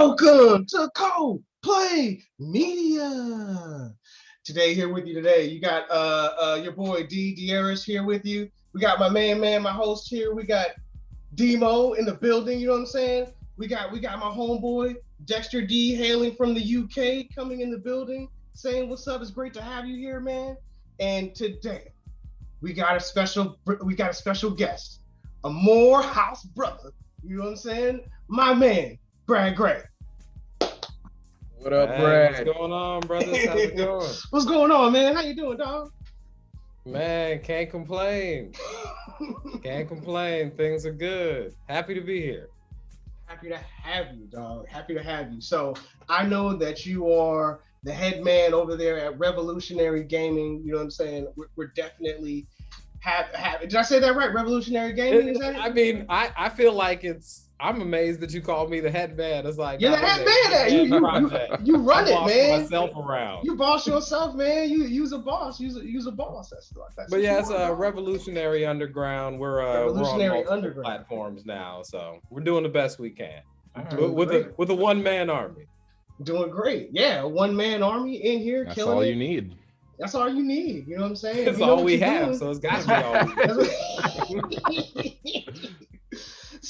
Welcome to Co-Play Media. Today, here with you today, you got your boy D Dieris here with you. We got my my host here. We got Demo in the building, you know what I'm saying? We got my homeboy, Dexter D, hailing from the UK, coming in the building, saying what's up. It's great to have you here, man. And today, we got a special guest, a Morehouse brother, you know what I'm saying? My man, Brad Gray. What up, Brad? What's going on, brothers? How's it going? What's going on, man? How you doing, dog? Man, can't complain. Can't complain. Things are good. Happy to be here. Happy to have you, dog. Happy to have you. So I know that you are the head man over there at Revolutionary Gaming. You know what I'm saying? We're definitely did I say that right? Revolutionary Gaming? Is that it? I mean, I feel like I'm amazed that you called me the head man. It's like you're the head man. You run it, man. Myself around. You boss yourself, man. You's a boss. You's a boss. That's but yeah, it's a Revolutionary Underground. We're Revolutionary on Underground platforms now, so we're doing the best we can with a one-man army. Doing great. Yeah, a one-man army in here. That's killing all it. you need. That's all you need. You know what I'm saying? That's all we have. So it's got to be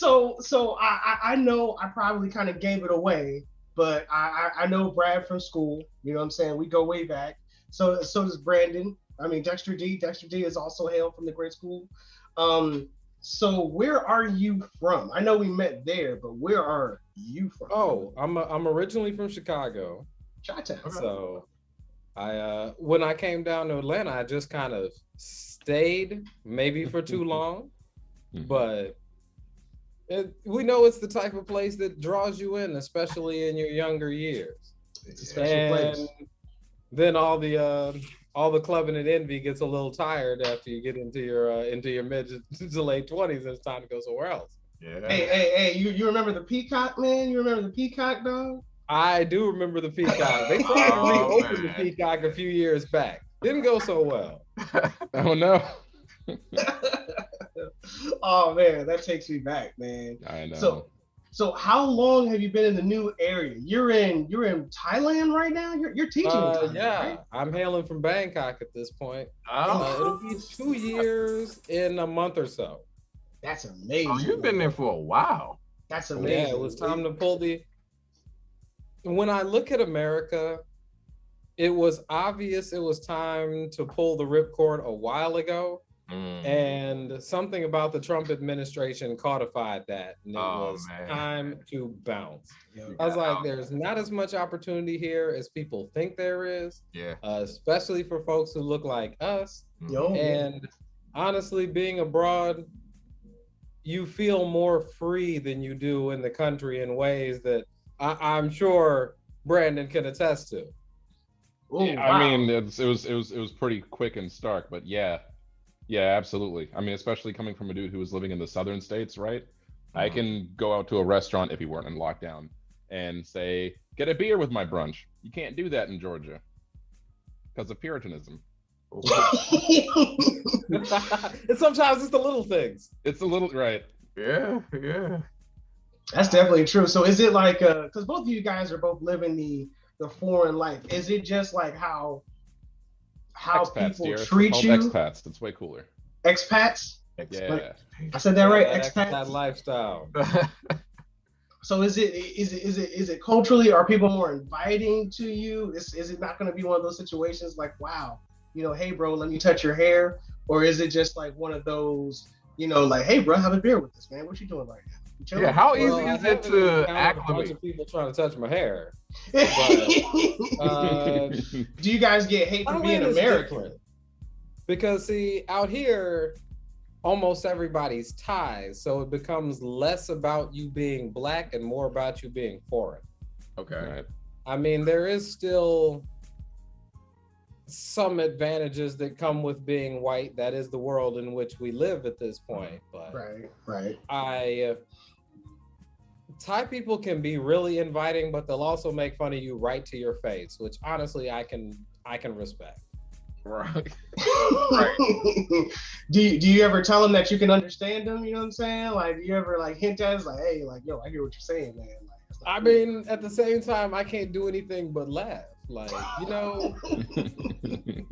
all. So I know I probably kind of gave it away, but I know Brad from school. You know what I'm saying? We go way back. So does Brandon. I mean Dexter D. Dexter D is also hailed from the great school. So where are you from? I know we met there, but where are you from? Oh, I'm originally from Chicago. Chi-town. So when I came down to Atlanta, I just kind of stayed, maybe for too long, but we know it's the type of place that draws you in, especially in your younger years. It's a special place. Then all the clubbing and envy gets a little tired after you get into your mid to late 20s, and it's time to go somewhere else. Yeah. Hey, you remember the Peacock, man? You remember the Peacock, dog? I do remember the Peacock. They tried to reopen the Peacock a few years back. Didn't go so well. Oh no. Oh man, that takes me back, man. I know. So how long have you been in the new area? You're in Thailand right now? You're teaching in Thailand, yeah, right? I'm hailing from Bangkok at this point. Oh. It'll be 2 years in a month or so. That's amazing. Oh, you've been there for a while. That's amazing. Yeah, it was time to pull when I look at America, it was obvious it was time to pull the ripcord a while ago. And something about the Trump administration codified that. And it was time to bounce. I was like, there's not as much opportunity here as people think there is. Yeah. Especially for folks who look like us. Yo, and honestly, being abroad, you feel more free than you do in the country in ways that I'm sure Brandon can attest to. Ooh, yeah, wow. I mean, it was pretty quick and stark, but yeah, absolutely. I mean, especially coming from a dude who was living in the southern states, right? I can go out to a restaurant if we weren't in lockdown and say, get a beer with my brunch. You can't do that in Georgia because of Puritanism. And sometimes it's the little things. It's the little, right. Yeah. That's definitely true. So is it like, because both of you guys are both living the foreign life. Is it just like how expats, people treat you? Expats. It's way cooler. Expats? Yeah. I said that right. Expats. That lifestyle. So is it culturally? Are people more inviting to you? Is it not going to be one of those situations like, wow, hey bro, let me touch your hair, or is it just like one of those, like, hey bro, have a beer with us, man. What you doing right now? Yeah, how easy is it to acclimate? A bunch of people trying to touch my hair. But, do you guys get hate for being American? Different. Because see, out here, almost everybody's Thai, so it becomes less about you being black and more about you being foreign. Okay. Right. I mean, there is still some advantages that come with being white. That is the world in which we live at this point. But right. Thai people can be really inviting, but they'll also make fun of you right to your face, which honestly I can respect. Right. Do you ever tell them that you can understand them? You know what I'm saying? Like, do you ever like hint at us like, hey, like, yo, I hear what you're saying, man. Like, I mean, at the same time, I can't do anything but laugh. Like,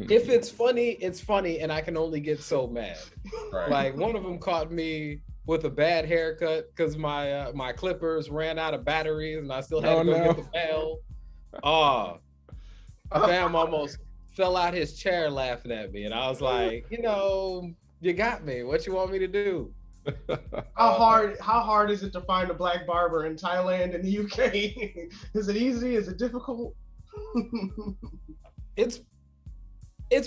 if it's funny, and I can only get so mad. Right. Like, one of them caught me with a bad haircut because my clippers ran out of batteries and I still had to go get the bell. Fam almost fell out his chair laughing at me, and I was like, you got me. What you want me to do? How hard is it to find a black barber in Thailand and the UK? Is it easy? Is it difficult? It's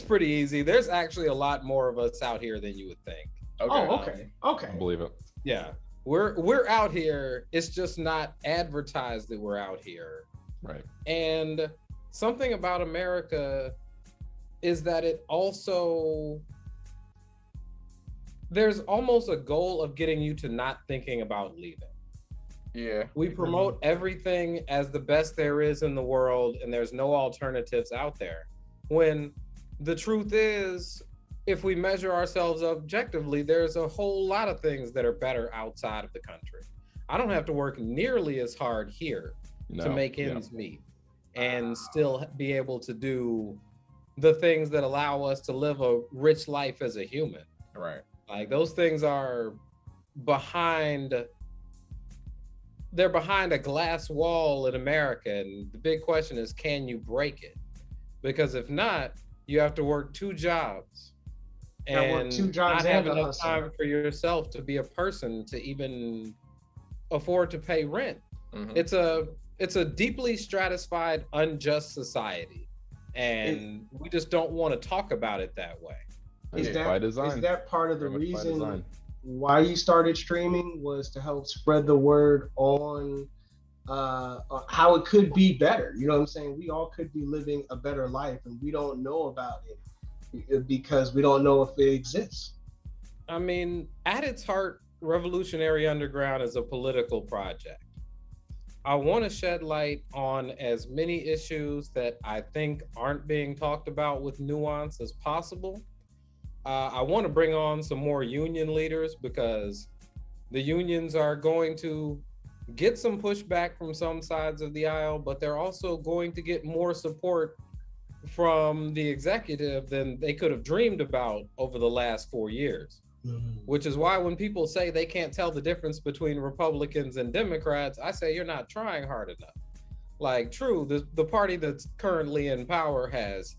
pretty easy. There's actually a lot more of us out here than you would think. Okay. I believe it. Yeah, we're out here. It's just not advertised that we're out here. Right. And something about America is that it also, there's almost a goal of getting you to not thinking about leaving. Yeah. We promote everything as the best there is in the world, and there's no alternatives out there. When the truth is, if we measure ourselves objectively, there's a whole lot of things that are better outside of the country. I don't have to work nearly as hard here to make ends meet and still be able to do the things that allow us to live a rich life as a human. Right. Like, those things are they're behind a glass wall in America. And the big question is, can you break it? Because if not, you have to work 2 jobs. And not have enough time for yourself to be a person to even afford to pay rent. Mm-hmm. It's a deeply stratified, unjust society, and we just don't want to talk about it that way. Is that part of the reason why you started streaming, was to help spread the word on how it could be better? You know what I'm saying? We all could be living a better life, and we don't know about it because we don't know if it exists. I mean, at its heart, Revolutionary Underground is a political project. I want to shed light on as many issues that I think aren't being talked about with nuance as possible. I want to bring on some more union leaders, because the unions are going to get some pushback from some sides of the aisle, but they're also going to get more support from the executive than they could have dreamed about over the last 4 years. Mm-hmm. Which is why when people say they can't tell the difference between Republicans and Democrats, I say you're not trying hard enough. Like, true, the party that's currently in power has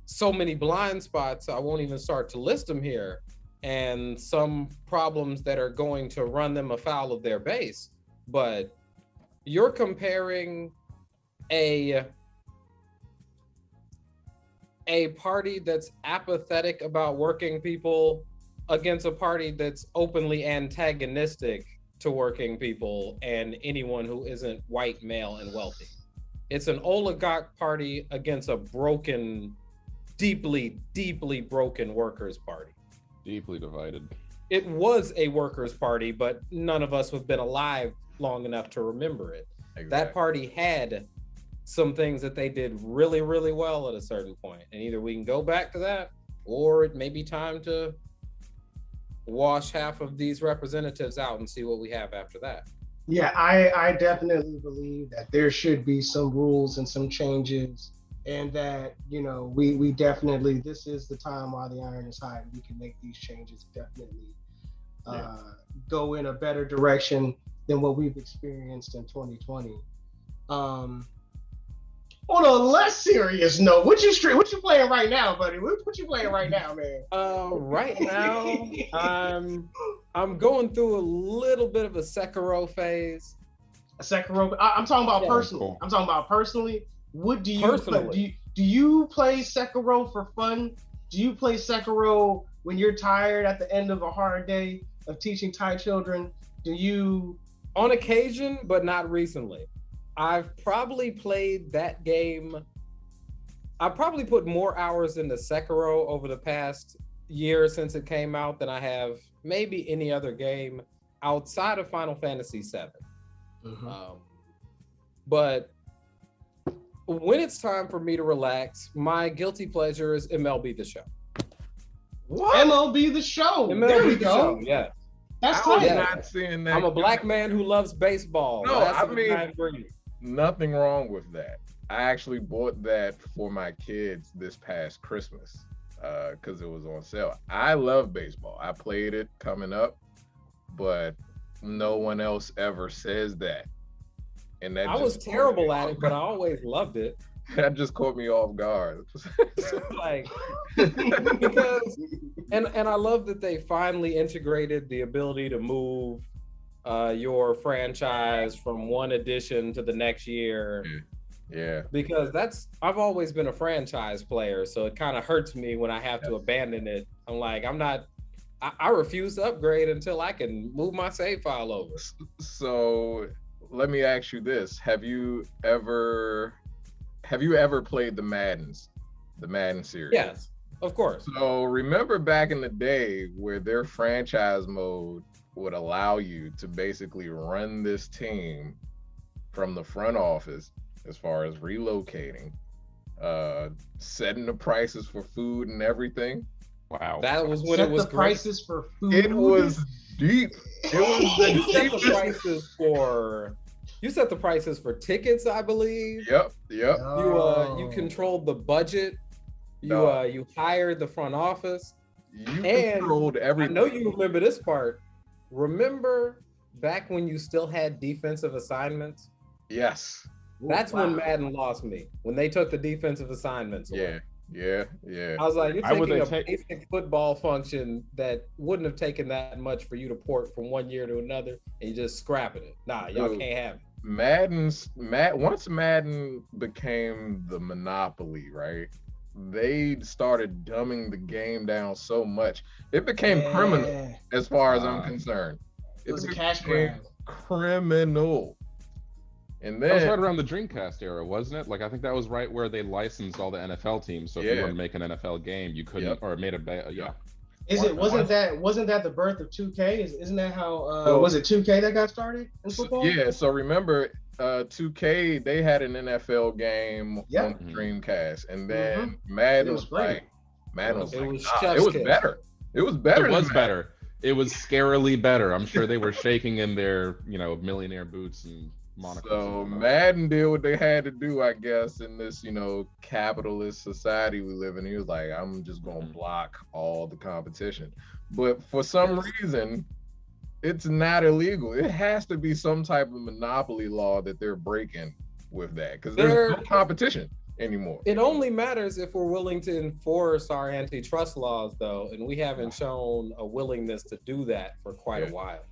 so many blind spots, I won't even start to list them here, and some problems that are going to run them afoul of their base. But you're comparing a party that's apathetic about working people against a party that's openly antagonistic to working people and anyone who isn't white, male, and wealthy. It's an oligarch party against a broken, deeply, deeply broken workers' party. Deeply divided. It was a workers' party, but none of us have been alive long enough to remember it. Exactly. That party had some things that they did really, really well at a certain point. And either we can go back to that, or it may be time to wash half of these representatives out and see what we have after that. Yeah, I definitely believe that there should be some rules and some changes, and that, we definitely, this is the time while the iron is hot, and we can make these changes, definitely go in a better direction than what we've experienced in 2020. On a less serious note, what you playing right now, buddy? What you playing right now, man? Right now, I'm going through a little bit of a Sekiro phase. A Sekiro? I'm talking about personally. Cool. I'm talking about personally. What do you play? Do you play Sekiro for fun? Do you play Sekiro when you're tired at the end of a hard day of teaching Thai children? Do you? On occasion, but not recently. I've probably played that game. I probably put more hours into Sekiro over the past year since it came out than I have maybe any other game outside of Final Fantasy VII. Mm-hmm. But when it's time for me to relax, my guilty pleasure is MLB The Show. What? MLB The Show. MLB The Show, yeah. That's I'm tight. not seeing that. I'm a black man who loves baseball. No, Last I of the mean, dying breed. nothing wrong with that. I actually bought that for my kids this past Christmas because it was on sale. I love baseball. I played it coming up, but no one else ever says that. And that I was terrible at it, but I always loved it. That just caught me off guard. Like, because and I love that they finally integrated the ability to move your franchise from one edition to the next year. Yeah. Because I've always been a franchise player, so it kind of hurts me when I have to abandon it. I'm like, I refuse to upgrade until I can move my save file over. So let me ask you this. Have you ever played the Madden series? Yes, of course. So remember back in the day where their franchise mode would allow you to basically run this team from the front office as far as relocating, setting the prices for food and everything. Wow. That was when it was the prices for food. It was deep. It was the You set the deepest. prices for You set the prices for tickets, I believe. Yep. You controlled the budget. You hired the front office. You And controlled everything. I know you remember this part. Remember back when you still had defensive assignments? Yes. That's when Madden lost me. When they took the defensive assignments away. Yeah. I was like, you're Why would taking they a basic football function that wouldn't have taken that much for you to port from one year to another, and you just scrapping it. Nah, y'all can't have it. Once Madden became the monopoly, right? They started dumbing the game down so much. It became criminal as far as I'm concerned. It was a cash grab. Criminal. And then that was right around the Dreamcast era, wasn't it? Like I think that was right where they licensed all the NFL teams. So if you wanted to make an NFL game, you couldn't, or made a Wasn't that the birth of 2K? Isn't that how was it 2K that got started in football? Yeah, so remember 2K, they had an NFL game on the Dreamcast, and then Madden was like, it was better. It was better. It was better. It was scarily better. I'm sure they were shaking in their, millionaire boots and monocles. So Madden did what they had to do, I guess, in this, capitalist society we live in. He was like, I'm just gonna block all the competition. But for some reason, it's not illegal. It has to be some type of monopoly law that they're breaking with that, because there's no competition anymore. It only matters if we're willing to enforce our antitrust laws, though, and we haven't shown a willingness to do that for quite a while.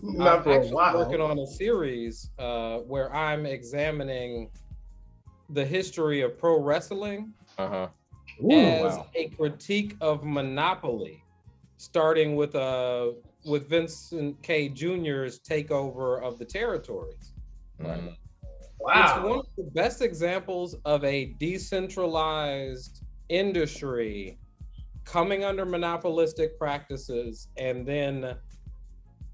Not for a while. Working on a series where I'm examining the history of pro wrestling as a critique of monopoly, starting with Vincent K. Jr.'s takeover of the territories. Right. It's one of the best examples of a decentralized industry coming under monopolistic practices and then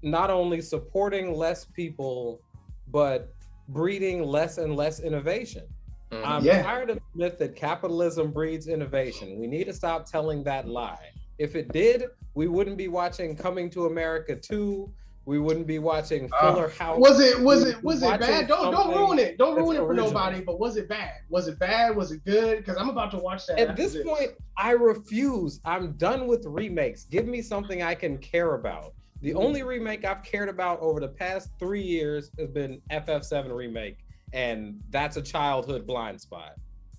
not only supporting less people, but breeding less and less innovation. I'm tired of the myth that capitalism breeds innovation. We need to stop telling that lie. If it did, we wouldn't be watching Coming to America 2. We wouldn't be watching Fuller House. Was it bad? Don't ruin it. Don't ruin it for nobody. But was it bad? Was it bad? Was it good? Because I'm about to watch that. At this point, I refuse. I'm done with remakes. Give me something I can care about. The only remake I've cared about over the past 3 years has been FF7 remake, and that's a childhood blind spot.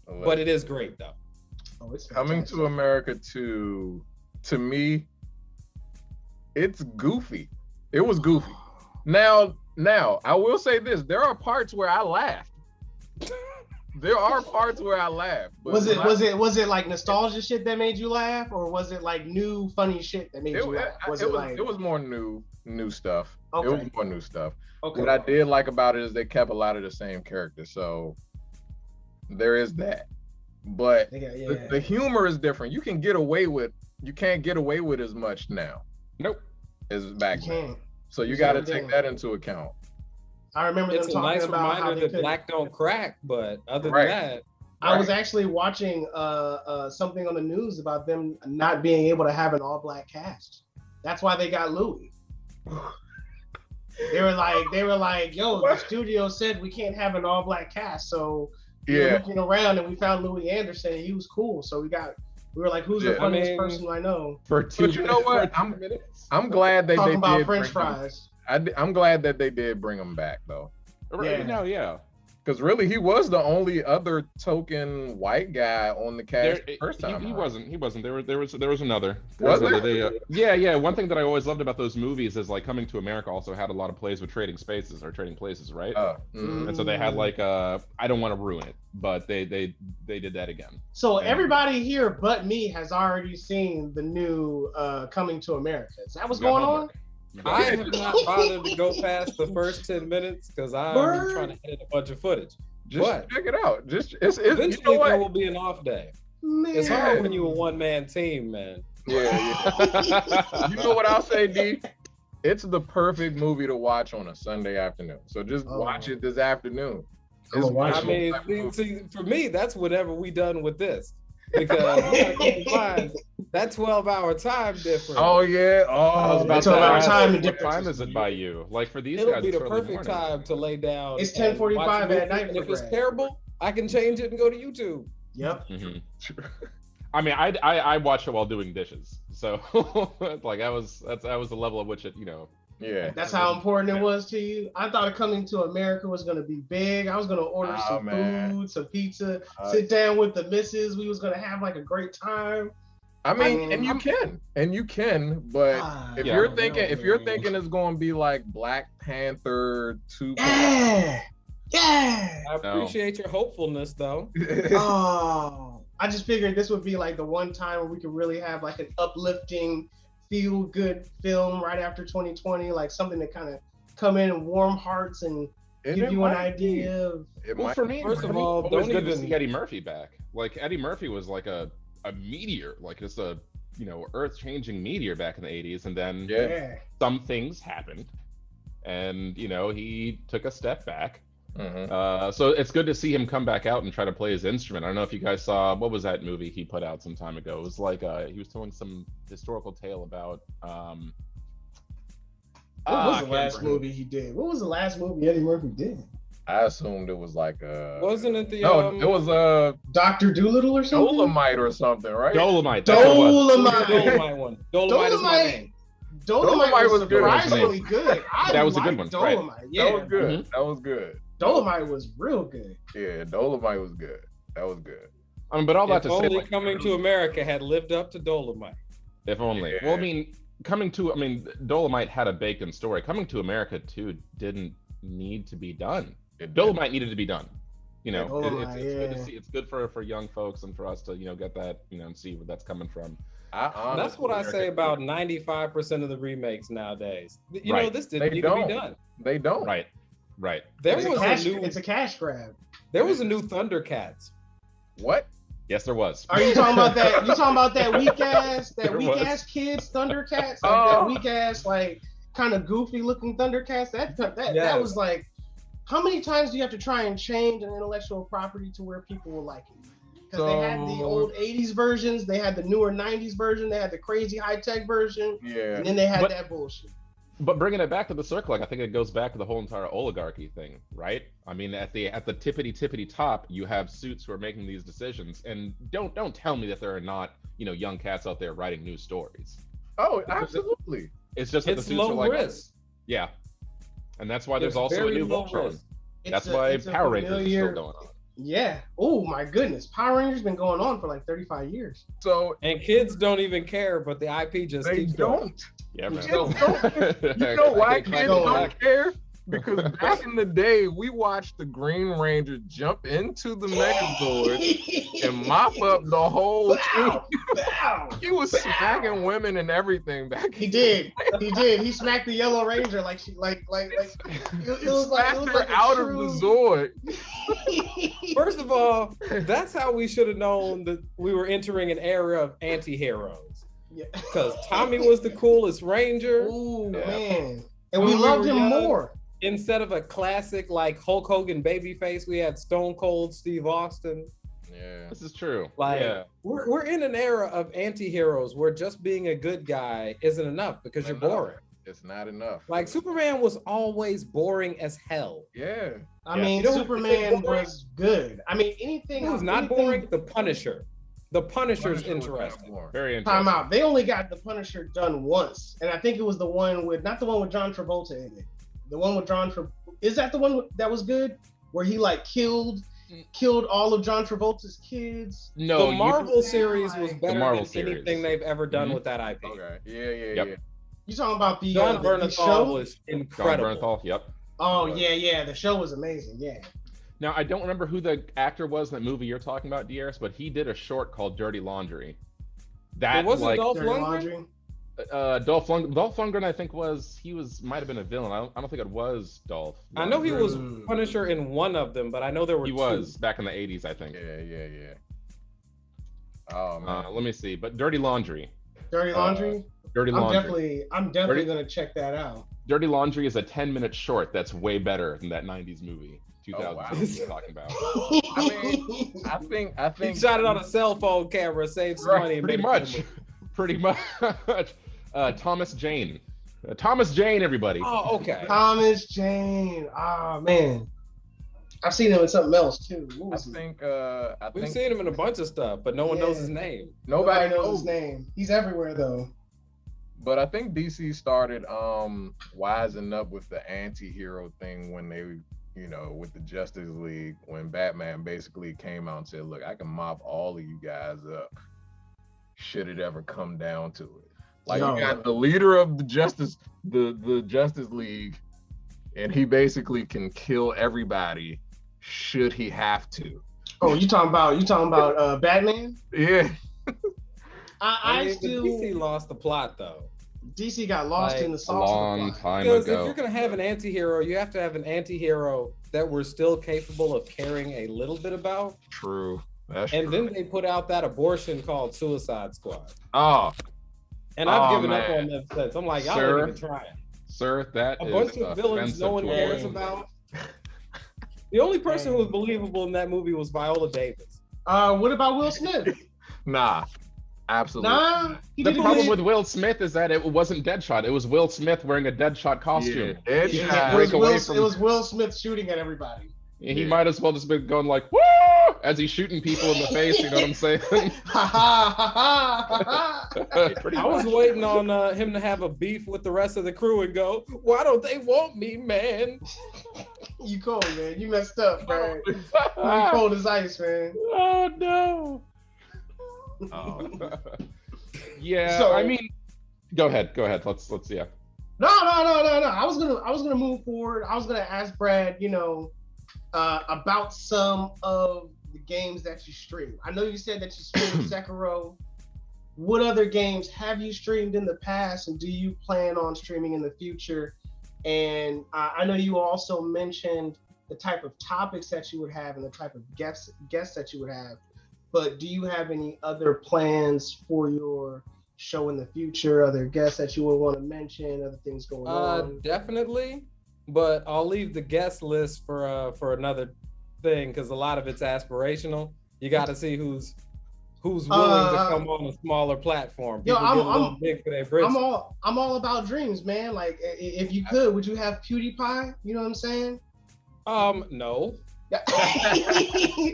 But it is great though. Coming to America 2, to me, it's goofy. It was goofy. Now, I will say this: there are parts where I laughed. But was it like nostalgia shit that made you laugh, or was it like new funny shit that made you laugh? It was more new stuff. Okay. It was more new stuff. Okay. What I did like about it is they kept a lot of the same characters, so there is that. But the humor is different. You can't get away with as much now. Nope. As back then. So you got to take that into account. I remember it's them talking nice about how that black don't crack, but other than that, I was actually watching something on the news about them not being able to have an all-black cast. That's why they got Louis. They were like, yo, the studio said we can't have an all-black cast, so we were looking around and we found Louis Anderson and he was cool, so we were like, who's the funniest person I know? But you know what? I'm glad that talking they about did French fries. I'm glad that they did bring him back though. Yeah. Because really, he was the only other token white guy on the cast first time. He wasn't. There was another. Was there? Yeah. One thing that I always loved about those movies is like Coming to America also had a lot of plays with trading places, right? And so they had like I don't want to ruin it, but they did that again. So everybody here but me has already seen the new Coming to America. Is that what's going on? I have not bothered to go past the first 10 minutes because I'm trying to edit a bunch of footage. Just check it out. Eventually you know there will be an off day. Man. It's hard when you're a one-man team, man. Yeah. You know what I'll say, D? It's the perfect movie to watch on a Sunday afternoon. So just watch it this afternoon. See, for me, that's whatever we done with this. Because you gotta find that 12-hour time difference. Oh yeah. Oh, 12-hour time difference. What time is it by you? Like for these It'll guys, be the perfect time to lay down. It's 10:45 at night. And if it's terrible, I can change it and go to YouTube. Yep. Mm-hmm. I mean, I watch it while doing dishes, so like that was the level at which it, Yeah. That's how important it was to you. I thought Coming to America was gonna be big. I was gonna order some food, some pizza, sit down with the missus. We was gonna have like a great time. I mean, and you can, but if you're thinking it's gonna be like Black Panther 2. Yeah. I appreciate your hopefulness though. I just figured this would be like the one time where we could really have like an uplifting, feel good film right after 2020, like something to kind of come in and warm hearts and give you an idea of. Well, for me, first of all, it was good to see Eddie Murphy back. Like Eddie Murphy was like a meteor, like just a earth-changing meteor back in the 80s, and then some things happened, and he took a step back. Mm-hmm. So it's good to see him come back out and try to play his instrument. I don't know if you guys saw, what was that movie he put out some time ago? It was like he was telling some historical tale about what was the last movie he did? What was the last movie Eddie Murphy did? I assumed it was like wasn't it the it was Dr. Dolittle or something? Dolomite or something, right? Dolomite one. Dolomite is my name. Dolomite was surprisingly good. That was a good one. Dolomite. Right. Yeah. That was good. Mm-hmm. That was good. Dolomite was real good. Yeah, Dolomite was good. That was good. I mean, but all that to say, only Coming to America had lived up to Dolomite. If only. Yeah. Well, I mean, Dolomite had a baked-in story. Coming to America 2 didn't need to be done. Dolomite needed to be done. It's good to see. It's good for young folks and for us to get that and see where that's coming from. That's what I say about 95% of the remakes nowadays. This didn't need to be done. They don't. Right. It's a cash grab. There was a new Thundercats. What? Yes, there was. Are you talking about that? You talking about that weak ass kids Thundercats? That weak ass kind of goofy looking Thundercats. That was like, how many times do you have to try and change an intellectual property to where people will like it? Because they had the old 80s versions, they had the newer 90s version, they had the crazy high-tech version, and then they had that bullshit. But bringing it back to the circle, I think it goes back to the whole entire oligarchy thing, right? I mean, at the tippity top, you have suits who are making these decisions, and don't tell me that there are not young cats out there writing new stories. Oh, absolutely. It's just that the suits are like risk. Yeah, and that's why there's also a new Voltron. That's why Power Rangers is still going on. Yeah. Oh my goodness, Power Rangers been going on for like 35 years. And kids don't even care, but the IP just keeps going. Yeah, man. You know why kids don't care? Because back in the day, we watched the Green Ranger jump into the Megazord and mop up the whole team. He was smacking women and everything back. He did. He smacked the Yellow Ranger like she like. It was like out of the Zord. First of all, that's how we should have known that we were entering an era of anti-heroes. Because Tommy was the coolest Ranger. Ooh, man. And we loved him more. Instead of a classic like Hulk Hogan babyface, we had Stone Cold Steve Austin. Yeah, this is true. We're in an era of anti-heroes where just being a good guy isn't enough because you're boring. It's not enough. Like Superman was always boring as hell. Yeah. I mean, Superman was good. I mean, anything. It was not boring. The Punisher. The Punisher's interesting. Very interesting. Time out. They only got the Punisher done once, and I think it was the one with not the one with John Travolta in it. The one with John Travolta. Is that the one that was good? Where he like killed all of John Travolta's kids? No, the Marvel series was better than anything they've ever done with that IP. Okay. Yeah. You talking about the John the Bernthal was incredible. John Bernthal, yep. Oh yeah. The show was amazing. Yeah. Now I don't remember who the actor was in that movie you're talking about, Dieris, but he did a short called Dirty Laundry. That was like Dolph Lundgren? Dolph Lundgren, I think might have been a villain. I don't think it was Dolph Lundgren. I know he was Punisher in one of them, but I know there were two. He was back in the 80s, I think. Yeah. Oh man. Let me see. But Dirty Laundry. Dirty Laundry? I'm definitely gonna check that out. Dirty Laundry is a 10-minute short that's way better than that 90s movie 2000 you're talking about. I think he shot it on a cell phone camera, saved some money. Pretty much. Thomas Jane, everybody. Oh, okay. Thomas Jane. Oh man, I've seen him in something else too. We've seen him in a bunch of stuff, but no one knows his name. Nobody knows his name. He's everywhere though. But I think DC started wising up with the anti-hero thing when they, with the Justice League, when Batman basically came out and said, look, I can mop all of you guys up should it ever come down to it. Like you got the leader of the Justice League, and he basically can kill everybody should he have to. Oh, you talking about Batman? Yeah. DC lost the plot though. DC got lost in the sauce. A long time because ago. If you're gonna have an anti-hero, you have to have an anti-hero that we're still capable of caring a little bit about. True. That's and true. Then they put out that abortion called Suicide Squad. Oh. And I've given up on them since. I'm like, y'all ain't even trying. Sir, that a bunch of villains no one cares about. The only person who was believable in that movie was Viola Davis. What about Will Smith? Nah. Absolutely. Nah. The problem with Will Smith is that it wasn't Deadshot. It was Will Smith wearing a Deadshot costume. Yeah, he can't break away from. It was Will Smith shooting at everybody. He might as well just been going like, woo! As he's shooting people in the face, you know what I'm saying? I was waiting on him to have a beef with the rest of the crew and go, why don't they want me, man? You cold, man. You messed up, man. You cold as ice, man. Oh, no. Oh. Yeah, so, I mean, go ahead. Let's yeah. No. I was gonna move forward. I was gonna ask Brad, about some of the games that you stream. I know you said that you streamed Sekiro. What other games have you streamed in the past, and do you plan on streaming in the future? And I know you also mentioned the type of topics that you would have and the type of guests that you would have. But do you have any other plans for your show in the future? Other guests that you would want to mention? Other things going on? Definitely. But I'll leave the guest list for another thing because a lot of it's aspirational. You got to see who's willing to come on a smaller platform. People get a little big for their britches. I'm all about dreams, man. Like if you could, would you have PewDiePie? You know what I'm saying? No.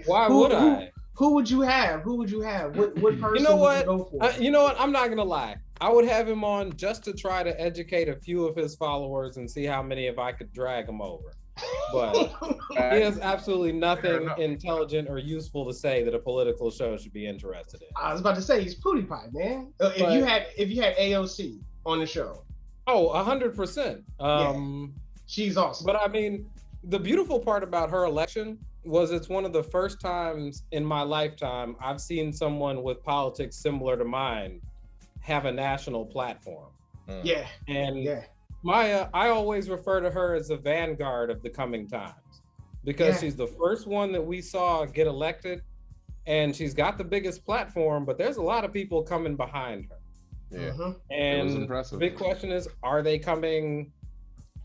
Why would I? Who would you have? What person would you go for? You know what? I'm not gonna lie. I would have him on just to try to educate a few of his followers and see how many if I could drag him over. But he has absolutely nothing intelligent or useful to say that a political show should be interested in. I was about to say he's PewDiePie, man. If you had AOC on the show. Oh, 100%. She's awesome. But I mean, the beautiful part about her election was it's one of the first times in my lifetime I've seen someone with politics similar to mine have a national platform. Yeah. And I always refer to her as the vanguard of the coming times because she's the first one that we saw get elected and she's got the biggest platform, but there's a lot of people coming behind her. Yeah. Mm-hmm. And the big question is, are they coming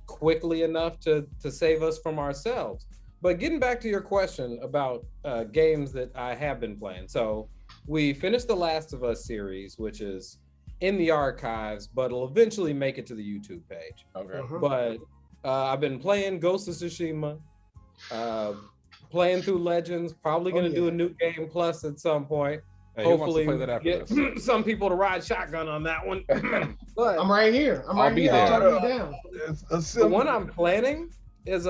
quickly enough to save us from ourselves? But getting back to your question about games that I have been playing. So we finished the Last of Us series, which is in the archives, but it'll eventually make it to the YouTube page. Okay. But I've been playing Ghost of Tsushima, playing through Legends, probably going to do a new game plus at some point. Hey, Hopefully play that after get some people to ride shotgun on that one. But I'm right here. I'll be there. I'll be down. The one I'm planning is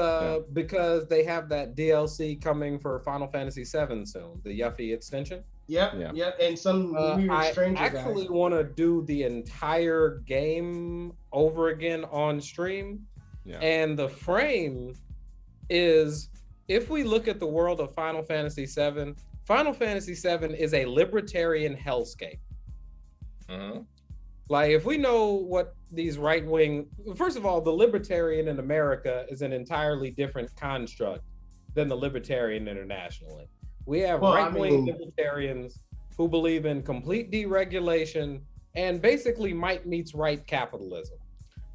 because they have that DLC coming for Final Fantasy VII soon, the Yuffie extension. Yep. And some weird stranger I actually want to do the entire game over again on stream. Yeah. And the frame is, if we look at the world of Final Fantasy VII, Final Fantasy VII is a libertarian hellscape. Like, if we know what these right-wing, first of all, the libertarian in America is an entirely different construct than the libertarian internationally. We have right-wing libertarians who believe in complete deregulation and basically might meets right capitalism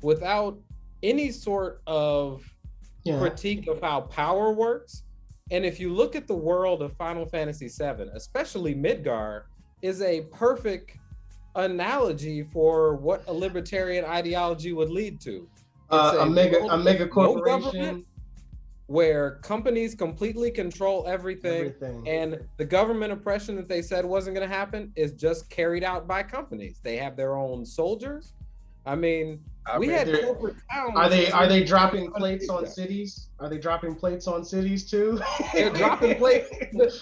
without any sort of critique of how power works. And if you look at the world of Final Fantasy VII, especially Midgar, is a perfect analogy for what a libertarian ideology would lead to. A mega corporation where companies completely control everything, and the government oppression that they said wasn't going to happen is just carried out by companies. They have their own soldiers. I mean, we had corporate towns. Are they dropping plates on cities? Are they dropping plates on cities too? They're dropping plates.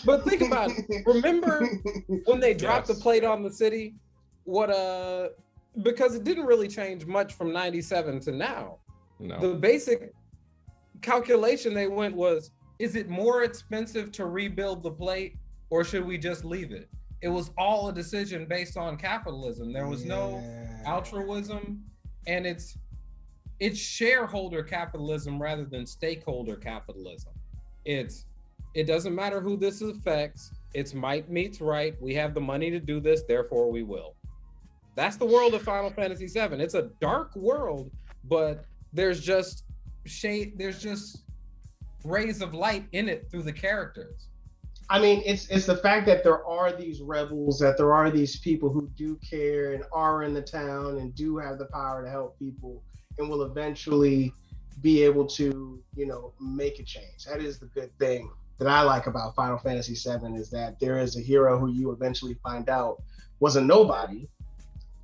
But think about it. Remember when they dropped the plate on the city? Because it didn't really change much from 97 to now. No. The basic calculation they went was, is it more expensive to rebuild the plate or should we just leave it? It was all a decision based on capitalism. There was no altruism, and it's shareholder capitalism rather than stakeholder capitalism. It doesn't matter who this affects. It's might meets right. We have the money to do this, therefore we will. That's the world of Final Fantasy VII. It's a dark world, but there's just rays of light in it through the characters. I mean, it's the fact that there are these rebels, that there are these people who do care and are in the town and do have the power to help people and will eventually be able to, make a change. That is the good thing that I like about Final Fantasy VII, is that there is a hero who you eventually find out was a nobody.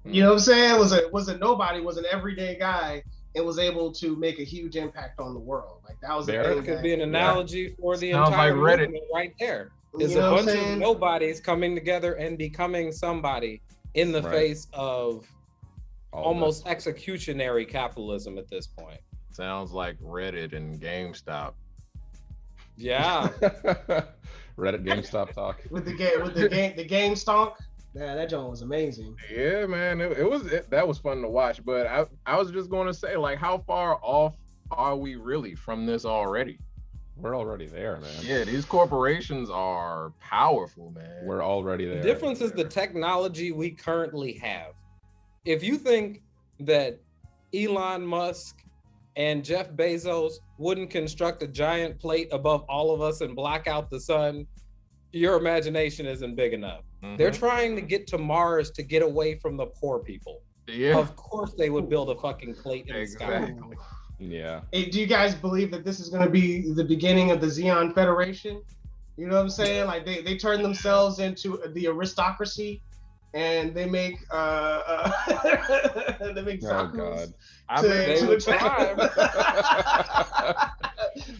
You know what I'm saying? Was a nobody, was an everyday guy, and was able to make a huge impact on the world. Like, that was It could be an analogy for the entire movement right there. Is a bunch of nobodies coming together and becoming somebody in the face of almost executionary capitalism at this point. Sounds like Reddit and GameStop. Yeah. Reddit GameStop talk. with the game stonk. Yeah, that joint was amazing. Yeah, man, that was fun to watch. But I was just going to say, like, how far off are we really from this already? We're already there, man. Yeah, these corporations are powerful, man. We're already there. The difference is the technology we currently have. If you think that Elon Musk and Jeff Bezos wouldn't construct a giant plate above all of us and block out the sun, your imagination isn't big enough. Mm-hmm. They're trying to get to Mars to get away from the poor people. Yeah. Of course they would build a fucking plate in the sky. Yeah. Hey, do you guys believe that this is going to be the beginning of the Xeon Federation? You know what I'm saying? Like, they turn themselves into the aristocracy, and they make Zaku's.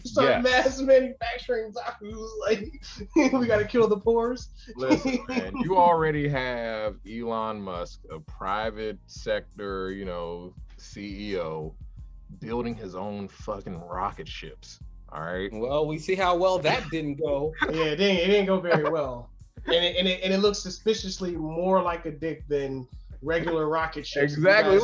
Start mass manufacturing Zaku's. Like, we got to kill the poors. Listen, man, you already have Elon Musk, a private sector, CEO, building his own fucking rocket ships. All right. Well, we see how well that didn't go. Yeah, it didn't go very well. And it looks suspiciously more like a dick than regular rocket ships. Exactly.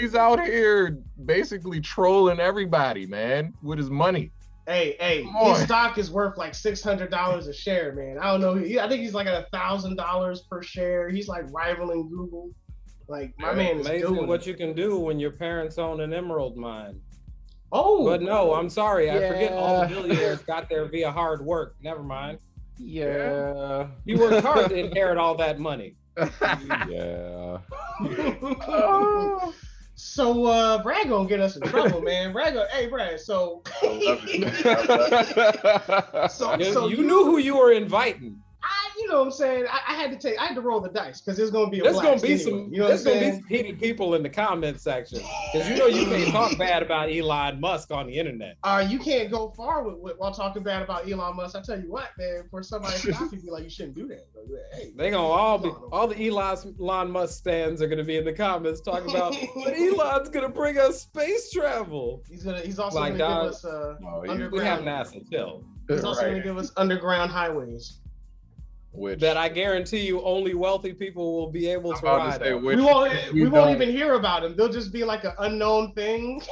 He's out here basically trolling everybody, man, with his money. Hey, his stock is worth like $600 a share, man. I don't know. I think he's like at $1,000 per share. He's like rivaling Google. Like, my man is amazing what you can do when your parents own an emerald mine. Oh, but no, I'm sorry. I forget all the billionaires got there via hard work. Never mind. Yeah. You worked hard to inherit all that money. Yeah. So Brad gonna get us in trouble, man. Hey Brad, so you knew who you were inviting. You know what I'm saying? I had to roll the dice because there's gonna be there's gonna be some heated people in the comment section because you can't talk bad about Elon Musk on the internet. You can't go far while talking bad about Elon Musk. I tell you what, man, for somebody to stop you, be like, you shouldn't do that. Hey, they gonna all the Elon Musk stands are gonna be in the comments talking about, but Elon's gonna bring us space travel. He's also gonna give us underground. We have NASA chill. He's also gonna give us underground highways. That I guarantee you only wealthy people will be able to ride. We won't even hear about them. They'll just be like an unknown thing.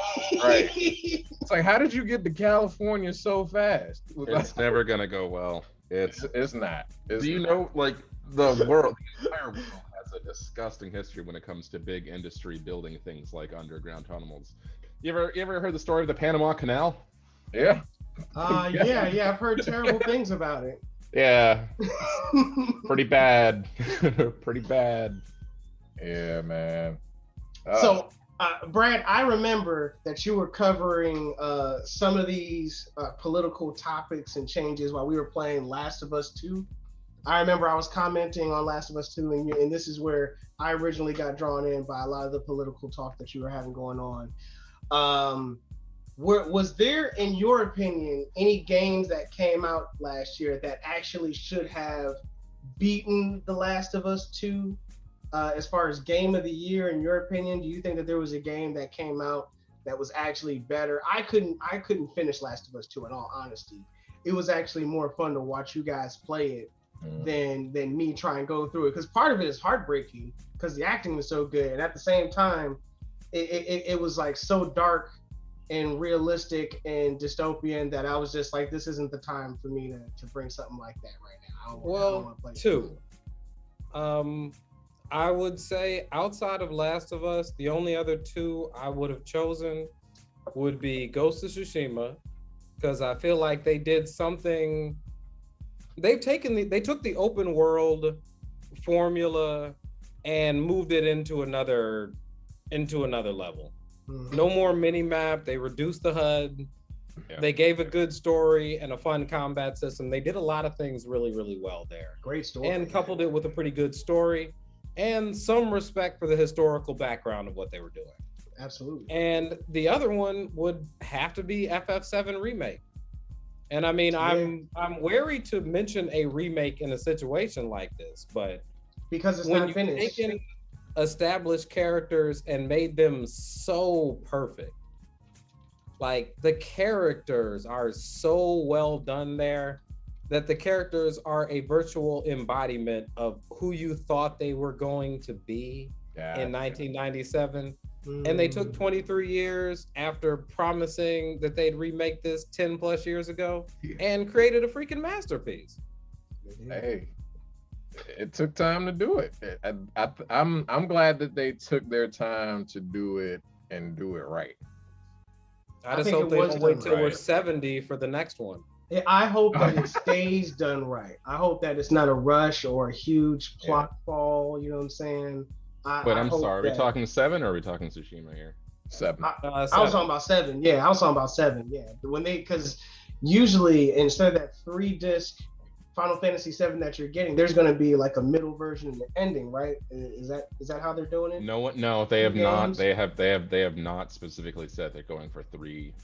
Right. It's like, how did you get to California so fast? It's never gonna go well. It's not. Know, like the entire world has a disgusting history when it comes to big industry building things like underground tunnels. You ever heard the story of the Panama Canal? Yeah. Yeah, I've heard terrible things about it. Yeah, pretty bad. Pretty bad. Yeah, man. So, Brad, I remember that you were covering some of these political topics and changes while we were playing Last of Us 2. I remember I was commenting on Last of Us 2, and this is where I originally got drawn in by a lot of the political talk that you were having going on. Was there, in your opinion, any games that came out last year that actually should have beaten The Last of Us 2 as far as game of the year? In your opinion, do you think that there was a game that came out that was actually better? I couldn't finish Last of Us 2 in all honesty. It was actually more fun to watch you guys play it than me try and go through it, because part of it is heartbreaking because the acting was so good, and at the same time it was like so dark and realistic and dystopian that I was just like, this isn't the time for me to bring something like that right now. I don't want to play two. I would say outside of Last of Us, the only other two I would have chosen would be Ghost of Tsushima, because I feel like they did something. They took the open world formula and moved it into another level. No more mini map. They reduced the HUD. Yeah. They gave a good story and a fun combat system. They did a lot of things really, really well there. Great story. And coupled it with a pretty good story and some respect for the historical background of what they were doing. Absolutely. And the other one would have to be FF7 Remake. And I mean, I'm wary to mention a remake in a situation like this, but because it's not finished. Established characters and made them so perfect. Like the characters are so well done there that the characters are a virtual embodiment of who you thought they were going to be in 1997. And they took 23 years after promising that they'd remake this 10 plus years ago and created a freaking masterpiece. Hey. It took time to do it. I'm glad that they took their time to do it and do it right. I just hope they don't wait till we're 70 for the next one. I hope that it stays done right. I hope that it's not a rush or a huge plot fall. You know what I'm saying? I'm sorry. Are we talking 7 or are we talking Tsushima here? 7. I was talking about 7. Yeah, I was talking about 7. Yeah, because usually instead of that 3-disc Final Fantasy 7 that you're getting, there's going to be like a middle version and the ending, right? Is that how they're doing it? No, they have not. They have not specifically said they're going for 3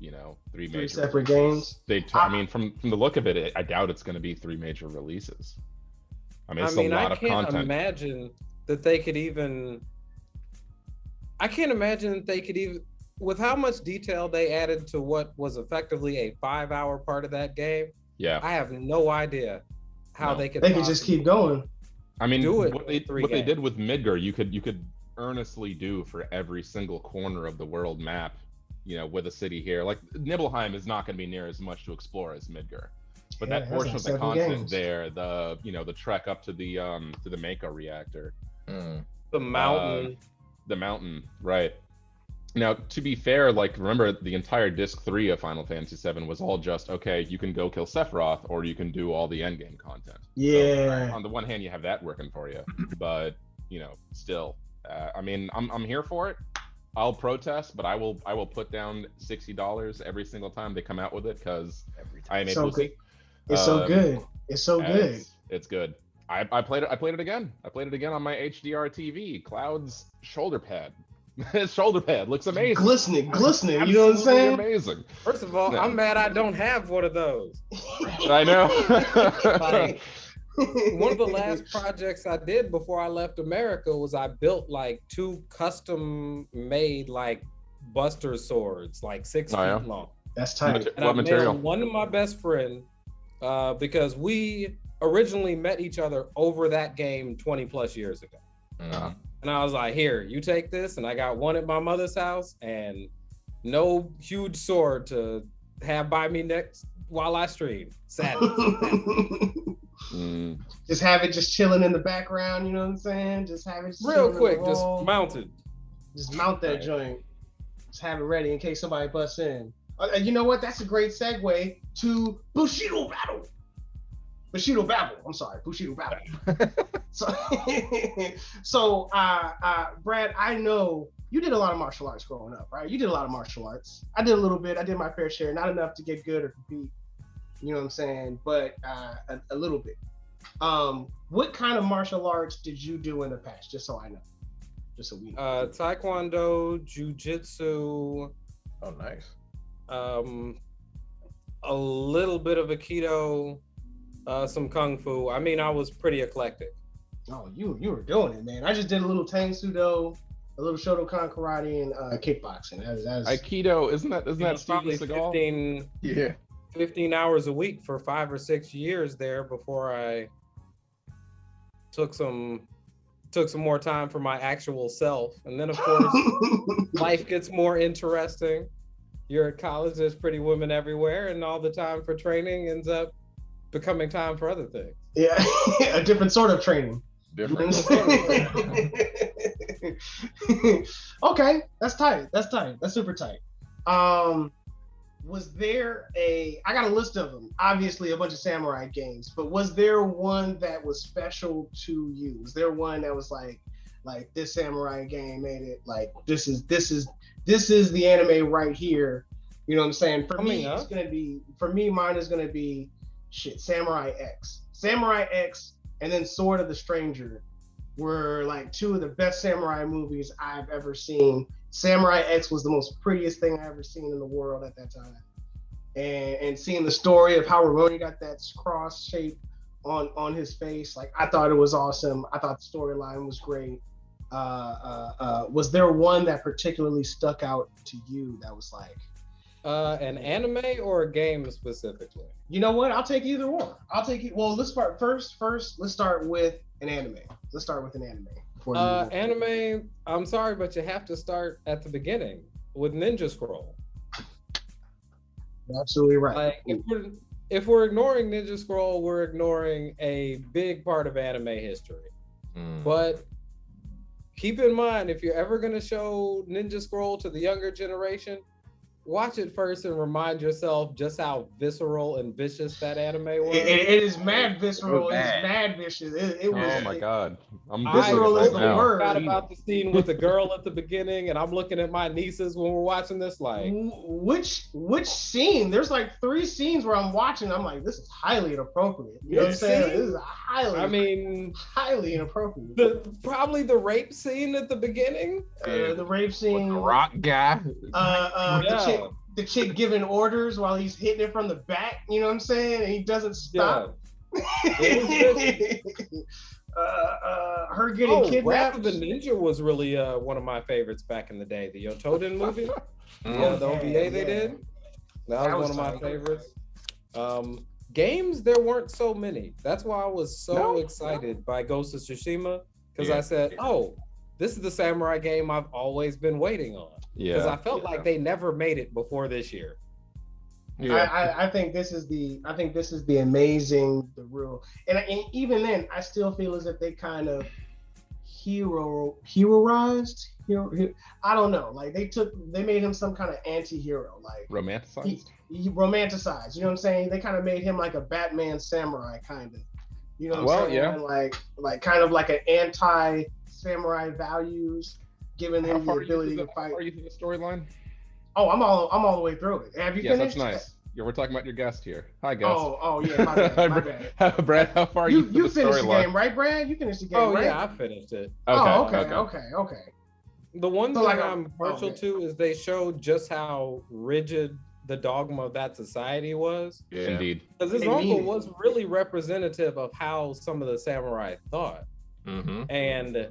major separate games. I mean, from the look of it, I doubt it's going to be 3 major releases. I mean, it's a lot of content. I can't imagine that they could even. With how much detail they added to what was effectively a 5-hour part of that game. Yeah, I have no idea how they could. They could just keep going. I mean, what they did with Midgar, you could earnestly do for every single corner of the world map. With a city here, like Nibelheim is not going to be near as much to explore as Midgar, but that portion of the content there, the trek up to the Mako reactor, the mountain, right? Now, to be fair, like, remember the entire disc 3 of Final Fantasy VII was all just, okay, you can go kill Sephiroth, or you can do all the endgame content. Yeah. So, on the one hand, you have that working for you, but, still, I mean, I'm here for it. I'll protest, but I will put down $60 every single time they come out with it, because I am a pussy. It's so good. It's so good. It's good. I played it again. I played it again on my HDR TV. Cloud's shoulder pad. His shoulder pad looks amazing. Glistening. You know what I'm saying? Amazing. First of all, I'm mad I don't have one of those. I know. Like, one of the last projects I did before I left America was I built like 2 custom made like Buster swords, like 6 feet long. That's tight. And what material? One of my best friend, because we originally met each other over that game 20 plus years ago. Uh-huh. And I was like, here, you take this. And I got one at my mother's house and no huge sword to have by me next while I stream. Sadness. Just have it just chilling in the background, you know what I'm saying? Just have it real quick, just mounted. Just mount that joint. Just have it ready in case somebody busts in. You know what? That's a great segue to Bushido Battle. Bushido Babble. I'm sorry, Bushido Babble. So, Brad, I know you did a lot of martial arts growing up, right? You did a lot of martial arts. I did a little bit. I did my fair share, not enough to get good or compete. You know what I'm saying? But a little bit. What kind of martial arts did you do in the past? Just so I know. Just so we know. Taekwondo, Jiu-Jitsu. Oh, nice. A little bit of Aikido, some Kung Fu. I mean, I was pretty eclectic. Oh, you were doing it, man. I just did a little Tang Sudo, a little Shotokan karate, and kickboxing. That's Aikido, isn't that Steven Seagal? 15 hours a week for 5 or 6 years there before I took some more time for my actual self. And then of course life gets more interesting. You're at college, there's pretty women everywhere, and all the time for training ends up becoming time for other things. Yeah, a different sort of training. Okay, that's tight. That's super tight. Was there I got a list of them, obviously a bunch of samurai games, but was there one that was special to you? Was there one that was like this samurai game made it like this is the anime right here? You know what I'm saying? For me, mine is gonna be Samurai X. Samurai X and then Sword of the Stranger were like 2 of the best samurai movies I've ever seen. Samurai X was the most prettiest thing I ever seen in the world at that time. And seeing the story of how Ramoni got that cross shape on his face, like I thought it was awesome. I thought the storyline was great. Was there one that particularly stuck out to you that was like an anime or a game specifically? You know what? I'll take either one. I'll take it. Well, let's start first. Let's start with an anime. Anime, I'm sorry, but you have to start at the beginning with Ninja Scroll. You're absolutely right. Like, if we're ignoring Ninja Scroll, we're ignoring a big part of anime history. But keep in mind, if you're ever going to show Ninja Scroll to the younger generation, watch it first and remind yourself just how visceral and vicious that anime was. It is mad visceral. It is mad vicious. It was. Oh my god! Visceral is the word. I forgot about the scene with the girl at the beginning, and I'm looking at my nieces when we're watching this. Like, which scene? There's like 3 scenes where I'm watching. I'm like, this is highly inappropriate. You know what I'm saying? This is highly inappropriate. Probably the rape scene at the beginning. The rape scene. With the rock guy. The chick giving orders while he's hitting it from the back, you know what I'm saying? And he doesn't stop. Yeah. Her getting kidnapped. Wrath of the Ninja was really one of my favorites back in the day. The Yotoden movie. The OVA they did. That was one of my favorites. Games, there weren't so many. That's why I was so excited by Ghost of Tsushima, because I said, this is the samurai game I've always been waiting on. Because I felt like they never made it before this year. I think this is the amazing, the real, and even then, I still feel as if they kind of heroized. I don't know. Like they made him some kind of anti-hero, like romanticized. He romanticized. You know what I'm saying? They kind of made him like a Batman samurai kind of. You know what I'm saying? Yeah. Like kind of like an anti-samurai values, giving him the ability to fight. How far are you through the storyline? Oh, I'm all the way through it. Have you finished? That's nice. Yeah, we're talking about your guest here. Hi, guest. Oh yeah, my bad. Brad, how far are you through You the finished the storyline? game, right, Brad? You finished the game, right? Yeah, I finished it. Okay. The one thing I'm partial to is they showed just how rigid the dogma of that society was. Yeah. Indeed. Because his uncle was really representative of how some of the samurai thought. Mm-hmm. And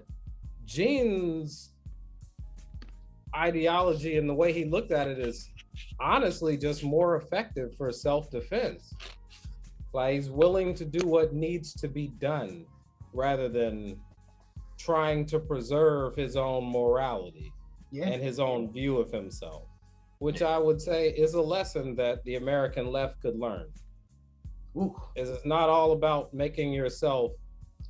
Gene's ideology and the way he looked at it is honestly just more effective for self-defense. Like he's willing to do what needs to be done rather than trying to preserve his own morality and his own view of himself, which I would say is a lesson that the American left could learn. Is it's not all about making yourself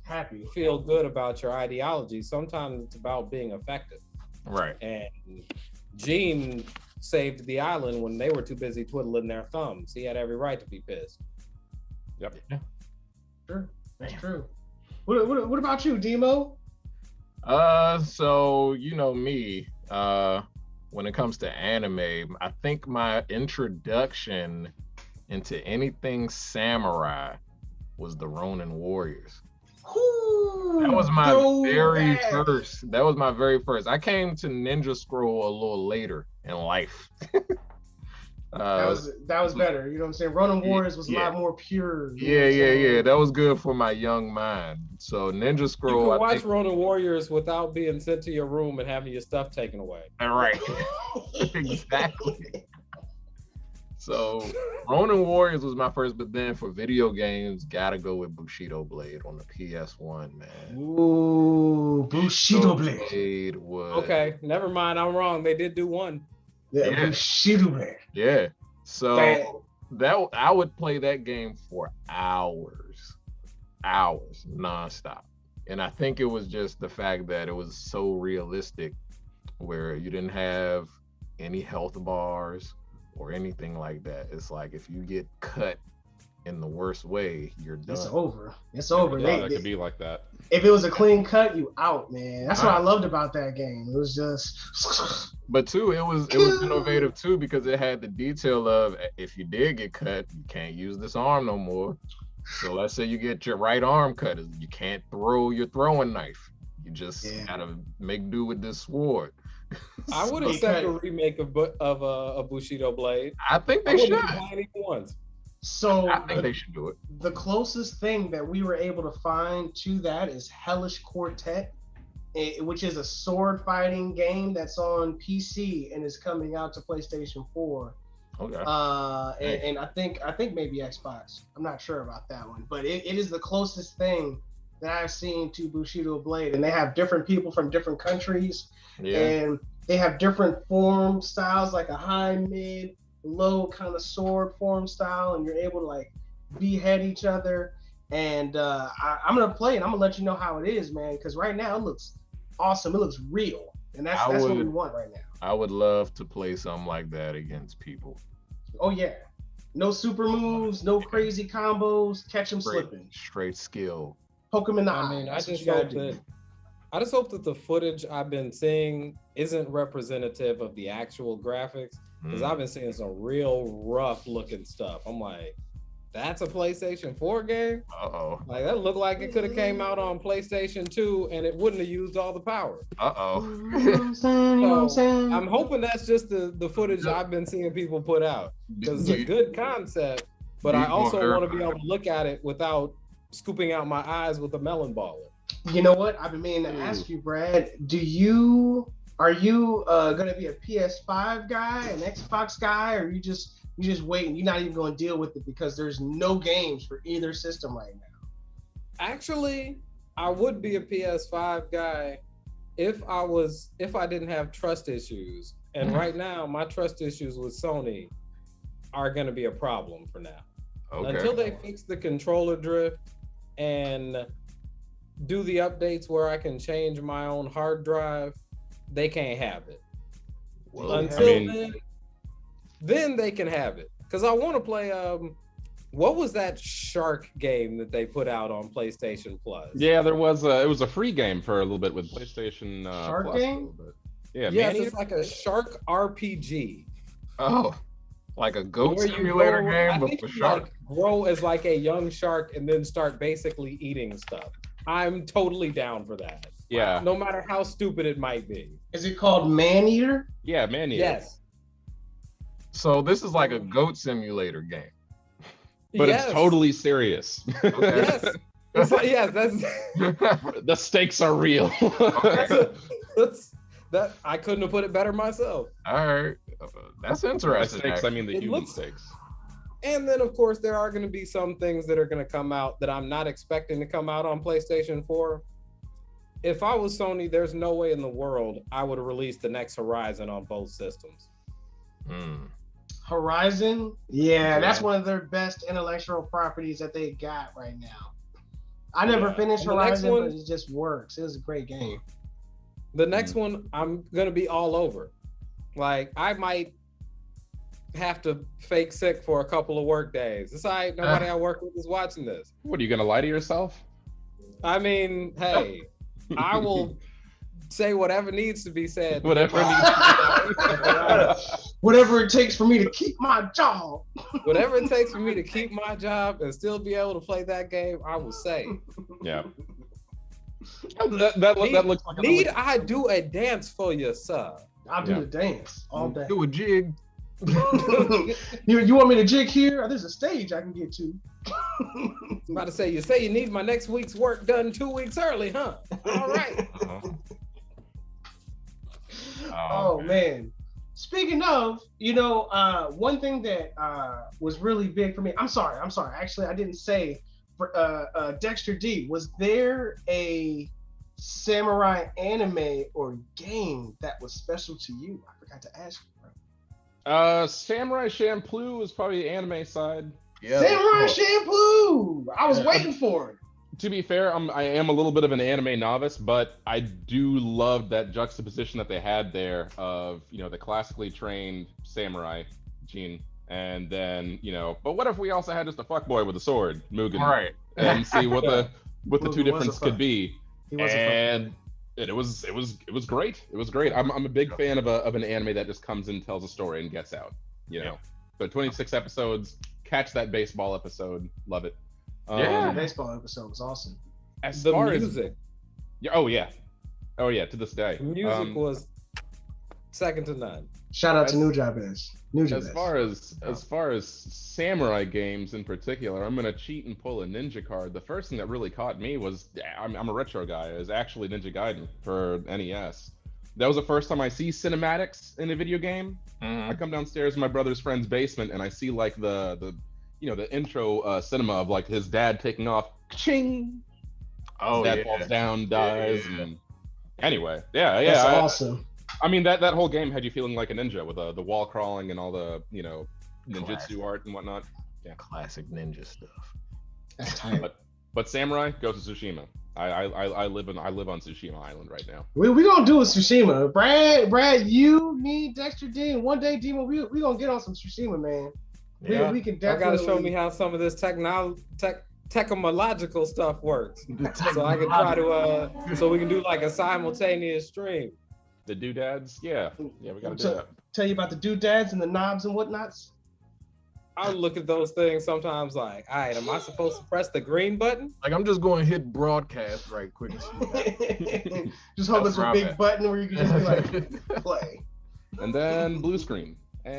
happy, feel good about your ideology. Sometimes it's about being effective. Right. And Gene saved the island when they were too busy twiddling their thumbs. He had every right to be pissed. Yep. Sure, that's true. What about you, Demo? So you know me, when it comes to anime, I think my introduction into anything samurai was the Ronin Warriors. That was my very first. I came to Ninja Scroll a little later in life. That was better. You know what I'm saying? Ronin Warriors was a lot more pure. Yeah. That was good for my young mind. So Ninja Scroll. You can watch Ronin Warriors without being sent to your room and having your stuff taken away. All right. Exactly. So Ronin Warriors was my first, but then for video games, gotta go with Bushido Blade on the PS1, man. Ooh, Bushido Blade. Okay, never mind. I'm wrong. They did do one. Yeah. Bushido Blade. Yeah. So that I would play that game for hours nonstop. And I think it was just the fact that it was so realistic where you didn't have any health bars or anything like that. It's like if you get cut in the worst way, you're done. It's over. That could be like that. If it was a clean cut, you out, man. That's what I loved about that game. It was just. But too, it was innovative too because it had the detail of if you did get cut, you can't use this arm no more. So let's say you get your right arm cut, you can't throw your throwing knife. You just gotta make do with this sword. I would accept a remake of a Bushido Blade. I think they should. So I think they should do it. The closest thing that we were able to find to that is Hellish Quartet, which is a sword fighting game that's on PC and is coming out to PlayStation 4. Okay. And I think maybe Xbox. I'm not sure about that one, but it is the closest thing that I've seen to Bushido Blade, and they have different people from different countries, and they have different form styles, like a high, mid, low kind of sword form style, and you're able to like behead each other. And I'm gonna play it. I'm gonna let you know how it is, man, because right now it looks awesome. It looks real, and that's what we want right now. I would love to play something like that against people. Oh yeah, no super moves, no crazy combos. Catch them slipping. Straight skill. Poke them in the eye. I mean, I just hope that the footage I've been seeing isn't representative of the actual graphics, because I've been seeing some real rough looking stuff. I'm like, that's a PlayStation 4 game? Uh-oh. Like that looked like it could have came out on PlayStation 2 and it wouldn't have used all the power. So I'm hoping that's just the footage I've been seeing people put out, because it's a good concept, but I also want to be able to look at it without scooping out my eyes with a melon baller. You know what? I've been meaning to ask you, Brad. Are you gonna be a PS5 guy, an Xbox guy, or you just waiting? You're not even going to deal with it because there's no games for either system right now. Actually, I would be a PS5 guy if I didn't have trust issues. And right now, my trust issues with Sony are going to be a problem for now. Okay. Until they fix the controller drift and do the updates where I can change my own hard drive, they can't have it. Well, until then they can have it. Because I want to play what was that shark game that they put out on PlayStation Plus? Yeah, it was a free game for a little bit with PlayStation Shark Plus game? Yeah, yes, it's like a shark RPG. Oh, like a goat simulator game, but for shark. Like grow as like a young shark and then start basically eating stuff. I'm totally down for that. Yeah. No matter how stupid it might be. Is it called Man-Eater? Yeah, Man-Eater. Yes. So this is like a goat simulator game. But it's totally serious. Okay. Yes. It's like, yes, that's the stakes are real. that I couldn't have put it better myself. All right. That's interesting. Stakes, I mean the human stakes. And then of course there are going to be some things that are going to come out that I'm not expecting to come out on PlayStation 4. If I was Sony, there's no way in the world I would have released the next Horizon on both systems. Horizon? Yeah, that's one of their best intellectual properties that they got right now. I never finished Horizon, but it just works. It was a great game. The next one, I'm going to be all over. Like, I might have to fake sick for a couple of work days. It's all right. Nobody I work with is watching this. What, are you going to lie to yourself? I mean, hey, I will say whatever needs to be said. Whatever Whatever it takes for me to keep my job. Whatever it takes for me to keep my job and still be able to play that game, I will say. Yeah. That looks like Need I do a dance for you, sir? I'll do the dance all day. Do a jig. You want me to jig here? There's a stage I can get to. I was about to say, you say you need my next week's work done 2 weeks early, huh? All right. Oh man. Speaking of, one thing that was really big for me. I'm sorry. Actually, I didn't say. For Dexter D, was there a samurai anime or game that was special to you? I forgot to ask you, bro. Samurai Champloo was probably the anime side. Yeah, Samurai Champloo! I was waiting for it. To be fair, I am a little bit of an anime novice, but I do love that juxtaposition that they had there of, the classically trained samurai, Gene. And then, but what if we also had just a fuckboy with a sword, Mugen, right? And see what the two differences could be. And it was great. It was great. I'm a big fan of an anime that just comes in, tells a story, and gets out. So 26 episodes. Catch that baseball episode. Love it. The baseball episode was awesome. As the far music. Oh yeah. To this day. The music was second to none. Shout out to Nujabes. As far as samurai games in particular, I'm gonna cheat and pull a ninja card. The first thing that really caught me was I'm a retro guy. It was actually Ninja Gaiden for NES. That was the first time I see cinematics in a video game. I come downstairs in my brother's friend's basement and I see like the intro cinema of like his dad taking off. Ching. Oh, his dad falls down, dies. Yeah. And anyway, yeah. That's awesome. I mean, that whole game had you feeling like a ninja with the wall crawling and all the, ninjutsu art and whatnot. Yeah, classic ninja stuff. That's tight. But samurai, go to Tsushima. I live on Tsushima Island right now. We gonna do a Tsushima. Brad, you, me, Dexter D, and one day, D, we gonna get on some Tsushima, man. Yeah. We can definitely. I gotta show me how some of this technological stuff works, so I can try to so we can do like a simultaneous stream. The doodads, yeah, we gotta do that. Tell you about the doodads and the knobs and whatnots. I look at those things sometimes like, all right, am I supposed to press the green button? Like I'm just going to hit broadcast right quick. Just hope it's a big button where you can just be like, play. And then blue screen. So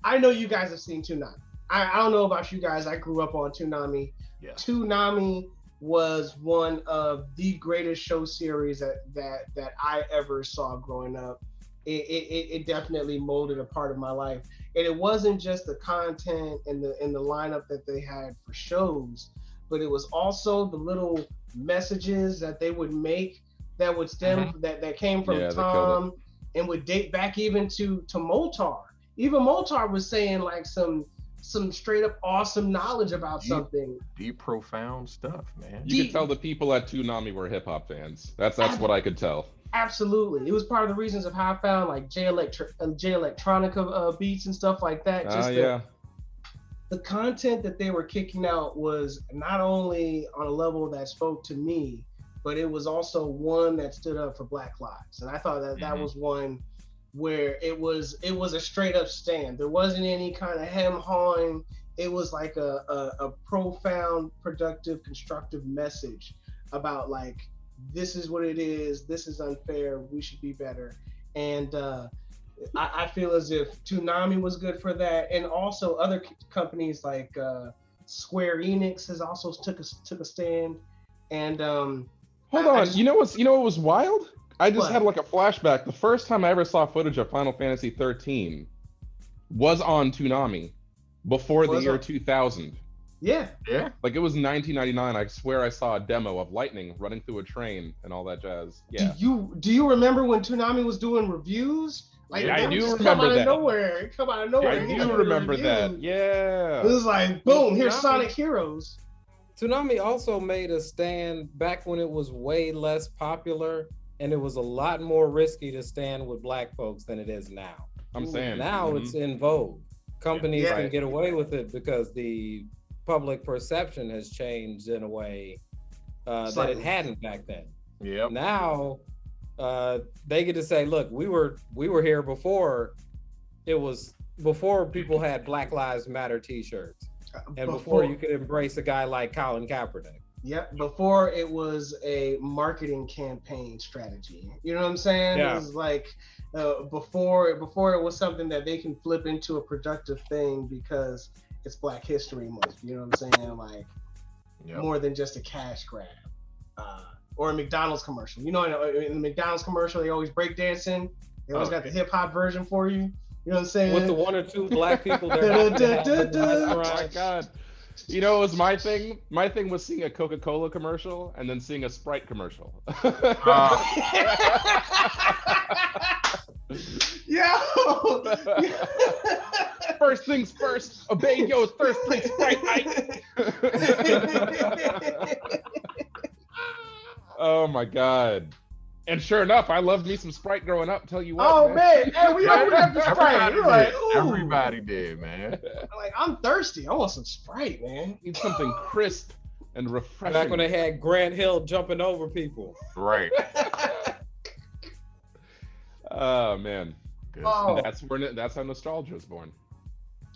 I know you guys have seen Toonami. I don't know about you guys. I grew up on Toonami. Yeah. Toonami was one of the greatest show series that I ever saw growing up. It definitely molded a part of my life, and it wasn't just the content and the lineup that they had for shows, but it was also the little messages that they would make that would stem that came from Tom and would date back even to Moltar. Even Moltar was saying like some some straight up awesome knowledge about something. Deep, profound stuff, man. You could tell the people at Toonami were hip hop fans. That's what I could tell. Absolutely. It was part of the reasons of how I found like J Electronica beats and stuff like that. Just the content that they were kicking out was not only on a level that spoke to me, but it was also one that stood up for Black lives. And I thought that that was one where it was a straight up stand. There wasn't any kind of hem-hawing. It was like a profound, productive, constructive message about like, this is what it is. This is unfair. We should be better. And I feel as if Toonami was good for that. And also other companies like Square Enix has also took a stand. And hold on, you know what was wild? I just had like a flashback. The first time I ever saw footage of Final Fantasy 13 was on Toonami before the year 2000. Yeah. Like it was 1999. I swear I saw a demo of lightning running through a train and all that jazz. Yeah. Do you remember when Toonami was doing reviews? Like, yeah, I do remember that. Come out of nowhere. I do remember that. Yeah. It was like, boom, here's Sonic Heroes. Toonami also made a stand back when it was way less popular, and it was a lot more risky to stand with Black folks than it is now. I'm saying. Now it's in vogue. Companies can get away with it because the public perception has changed in a way that it hadn't back then. Yeah. Now they get to say, look, we were here before people had Black Lives Matter t-shirts. And before you could embrace a guy like Colin Kaepernick. Yep, before it was a marketing campaign strategy. You know what I'm saying? Yeah. It was like before it was something that they can flip into a productive thing because it's Black History Month. You know what I'm saying? Like more than just a cash grab. Or a McDonald's commercial. You know, in the McDonald's commercial, they always break dancing. They always got the hip hop version for you. You know what I'm saying? With the one or two Black people there. Oh my God. You know, it was my thing. My thing was seeing a Coca-Cola commercial and then seeing a Sprite commercial. First things first, obey Yo's first drink Sprite. Oh my God. And sure enough, I loved me some Sprite growing up. Tell you what. Oh man, hey, we all have the Sprite. You're like, everybody did, man. Like, I'm thirsty. I want some Sprite, man. Need something crisp and refreshing. Back when they had Grant Hill jumping over people. Right. Oh man. Oh. That's how nostalgia was born.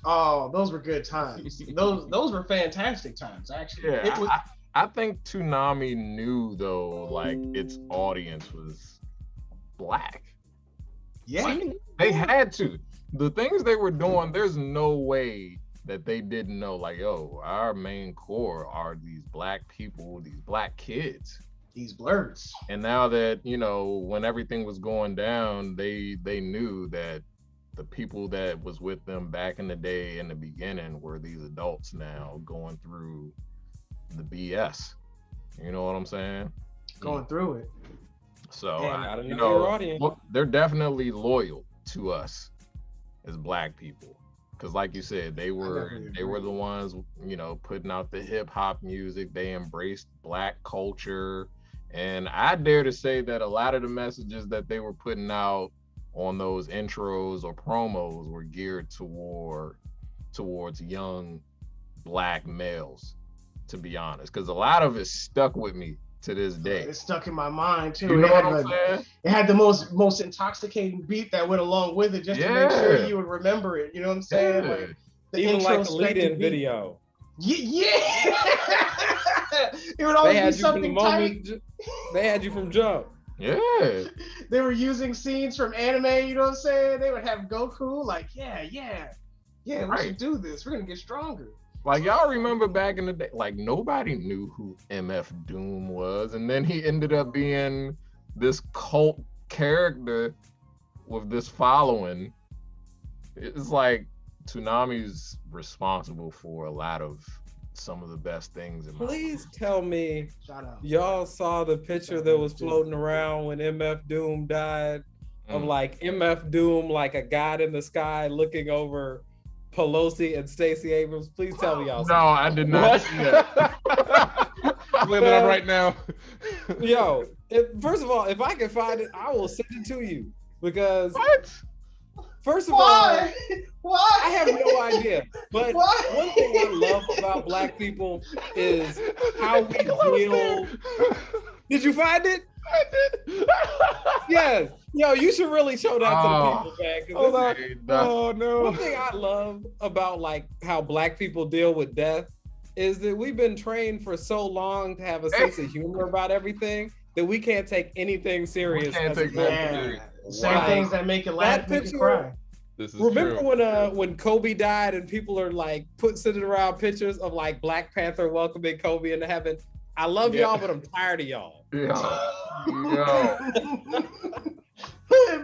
Oh, those were good times. those were fantastic times, actually. Yeah, I think Toonami knew though, like its audience was Black. Yeah, like, they had to. The things they were doing, there's no way that they didn't know. Like, yo, our main core are these Black people, these Black kids, these blurs. And now that when everything was going down, they knew that the people that was with them back in the day in the beginning were these adults now going through the BS. You know what I'm saying? Going through it. So look, they're definitely loyal to us as Black people, because like you said, they were the ones putting out the hip hop music. They embraced Black culture, and I dare to say that a lot of the messages that they were putting out on those intros or promos were geared towards young Black males, to be honest, because a lot of it stuck with me to this day. It's stuck in my mind too. You know what I'm saying? It had the most intoxicating beat that went along with it, just to make sure you would remember it. You know what I'm saying? Yeah. Like, even like the lead-in video. Yeah. It would always be something tight. They had you from jump. Yeah. They were using scenes from anime. You know what I'm saying? They would have Goku like, yeah, we should do this. We're gonna get stronger. Like, y'all remember back in the day, like, nobody knew who MF Doom was, and then he ended up being this cult character with this following. It's like Toonami's responsible for a lot of some of the best things in my life. Please tell me y'all saw the picture that was floating around when MF Doom died, of like MF Doom, like a god in the sky looking over Pelosi and Stacey Abrams? Please tell me y'all. No, I did not see that. Look it up right now. Yo, first of all, if I can find it, I will send it to you. Because What? first of all, Why? I have no idea. But Why? one thing I love about Black people is how we deal. Did you find it? I did. Yes. Yo, you should really show that to the people, man. 'Cause Hold this is- on. Oh no. One thing I love about like how Black people deal with death is that we've been trained for so long to have a sense of humor about everything that we can't take anything serious. can't as a take Black nothing people. serious. Same Wow. things that make you laugh, That make you picture- cry. This is Remember true. when Kobe died and people are like sitting around pictures of like Black Panther welcoming Kobe into heaven? I love y'all, but I'm tired of y'all. Yeah.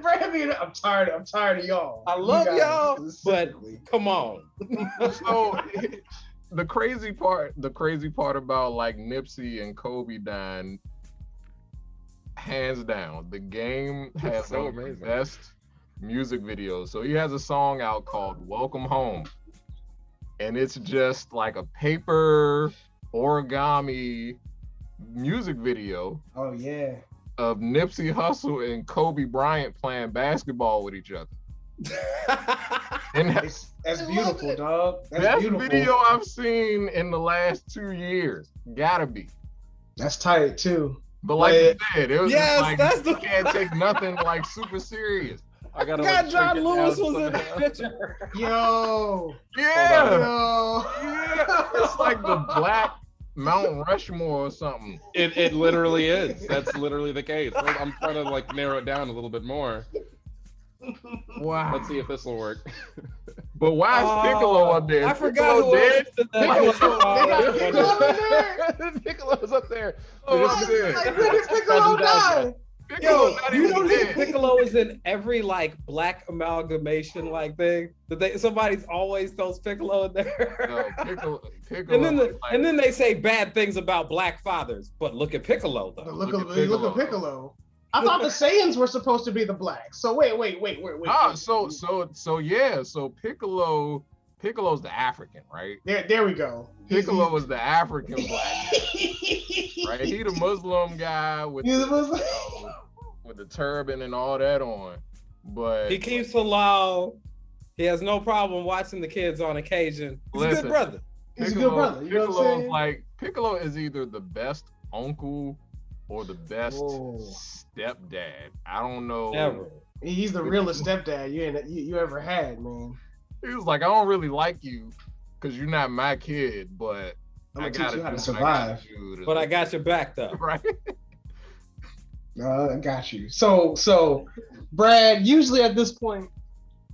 Brandon, I'm tired of y'all. I love You guys y'all, but specifically. come on. So the crazy part about like Nipsey and Kobe dying, hands down, the game has So one of the amazing. best music videos. So he has a song out called Welcome Home. And it's just like a paper origami music video Oh yeah. of Nipsey Hussle and Kobe Bryant playing basketball with each other. And That's beautiful, dog. That's best beautiful. video I've seen in the last 2 years. Gotta be. That's tight too. But like you said, it was Yes, just like that's you the- can't take nothing like super serious. I gotta God, like, John shrink it Lewis down was in the somehow. picture. Yo. Yeah, Yo. yeah. It's like the Black Mount Rushmore or something. It literally is. That's literally the case. I'm trying to like narrow it down a little bit more. Wow. Let's see if this will work. But why is Piccolo up there? I forgot Piccolo who dead? else did that. Piccolo- Piccolo's up there. Oh, They just- I'm dead. When did Piccolo die? Piccolo's Yo, not you even don't think dead. Piccolo is in every like Black amalgamation like thing that somebody's always throws Piccolo in there. No, Piccolo and then they say bad things about Black fathers, but look at Piccolo though. Look Look at at Piccolo. Piccolo. I thought the Saiyans were supposed to be the Blacks. So wait. So Piccolo's the African, right? There we go. Piccolo was the African Black, right? He the Muslim guy with He's a the, Muslim. with the turban and all that on, but He keeps halal. He has no problem watching the kids on occasion. He's a Listen. good brother. He's a good brother. You know what I'm Piccolo's saying? like Piccolo is either the best uncle or the best Whoa. stepdad. I don't know. Ever. He's the realest stepdad you ever had, man. He was like, I don't really like you because you're not my kid, but I'm I gonna teach gotta you how to do what I gotta survive. do to- But I got your back though. right. I got you. So, Brad, usually at this point,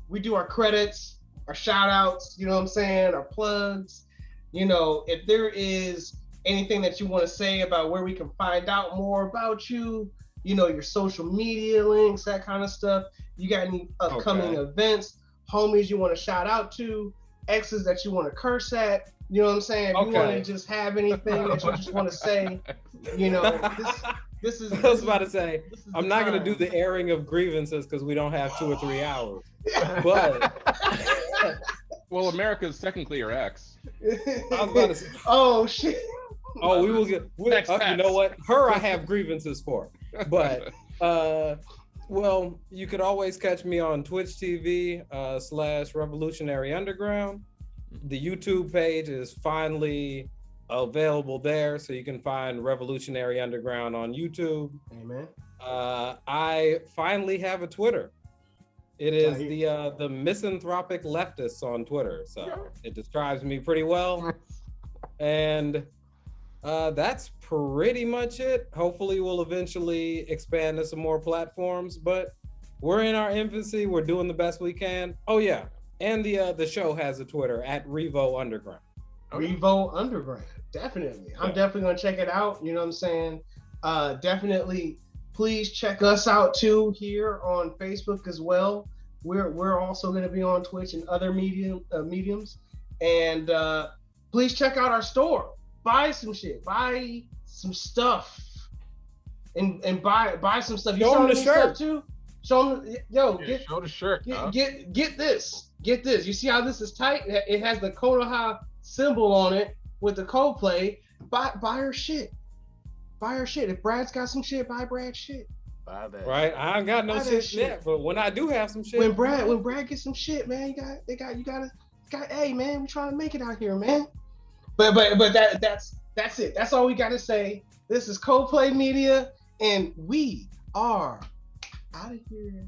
we do our credits, our shout outs, you know what I'm saying, our plugs. You know, if there is anything that you want to say about where we can find out more about you, you know, your social media links, that kind of stuff. You got any upcoming events, homies you want to shout out to, exes that you want to curse at, you know what I'm saying? If you want to just have anything that you just want to say, you know, this is. I was about to say, this is I'm the not going to time. do the airing of grievances because we don't have 2 or 3 hours. But Well, America's technically your ex. I was about to say, Oh shit. oh, we will get. Next You pass. know what? Her, I have grievances for. But well, you could always catch me on Twitch TV / Revolutionary Underground. The YouTube page is finally available there, so you can find Revolutionary Underground on YouTube. Amen. I finally have a Twitter. It is Yeah, the misanthropic leftists on Twitter, so it describes me pretty well. And that's pretty much it. Hopefully we'll eventually expand to some more platforms, but we're in our infancy. We're doing the best we can. Oh yeah, and the show has a Twitter at Revo Underground. Revo Underground. Definitely. I'm definitely gonna check it out. You know what I'm saying? Definitely please check us out too here on Facebook as well. We're also gonna be on Twitch and other mediums. And please check out our store. Buy some shit. Buy some stuff. And buy some stuff. You Show 'em selling the me shirt. stuff too? Show them, yo, show the shirt. Get this. You see how this is tight? It has the Konoha symbol on it with the Coldplay. Buy her shit. Buy her shit. If Brad's got some shit, buy Brad shit. Buy that. Right, I ain't got no shit yet, but when I do have some shit, when Brad gets some shit, man, you gotta. Hey, man, we trying to make it out here, man. But that's it. That's all we gotta say. This is Coldplay Media, and we are out of here.